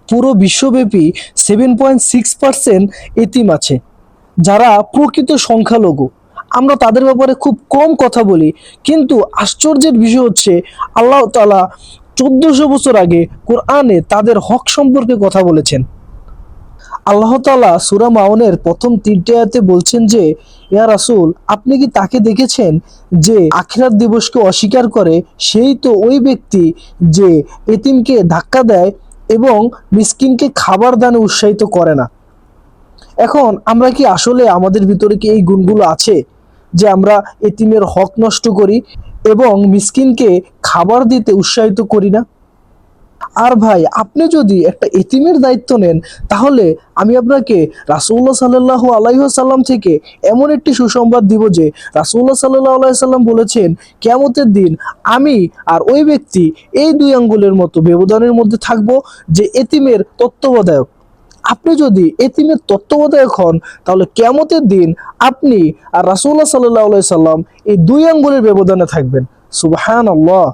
পুরো বিশ্বব্যাপী 7.6% এতিম আছে, যারা প্রকৃত সংখ্যালঘু। আমরা তাদের ব্যাপারে খুব কম কথা বলি, কিন্তু আশ্চর্যের বিষয় হচ্ছে আল্লাহ তাআলা 1400 বছর আগে কোরআনে তাদের হক সম্পর্কে কথা বলেছেন। আল্লাহ তাআলা সূরা মাউনের প্রথম 3টে আয়াতে বলছেন যে, ইয়া রাসূল, আপনি কি তাকে দেখেছেন যে আখিরাত দিবসকে অস্বীকার করে? সেই তো ওই ব্যক্তি যে এতিমকে ধাক্কা দেয় এবং মিসকিনকে খাবার দানে উৎসাহিত করে না। এখন আমরা কি আসলে আমাদের ভিতরে কি এই গুণগুলো আছে যে আমরা এতিমের হক নষ্ট করি এবং মিসকিনকে খাবার দিতে উৎসাহিত করি না? আর ভাই, আপনি যদি একটা এতিমের দায়িত্ব নেন, তাহলে আমি আপনাকে রাসূলুল্লাহ সাল্লাল্লাহু আলাইহি ওয়াসাল্লাম থেকে এমন একটি সুসংবাদ দিব যে রাসূলুল্লাহ সাল্লাল্লাহু আলাইহি ওয়াসাল্লাম বলেছেন, কিয়ামতের দিন আমি আর ওই ব্যক্তি এই দুই আঙ্গুলের মতো ব্যবধানের মধ্যে থাকব, যে এতিমের তত্ত্বাবধায়ক। আপনি যদি এতিমের তত্ত্বাবধায়ক হন, তাহলে কিয়ামতের দিন আপনি আর রাসূলুল্লাহ সাল্লাল্লাহু আলাইহি ওয়াসাল্লাম এই দুই আঙ্গুলের ব্যবধানে থাকবেন। সুবহানাল্লাহ।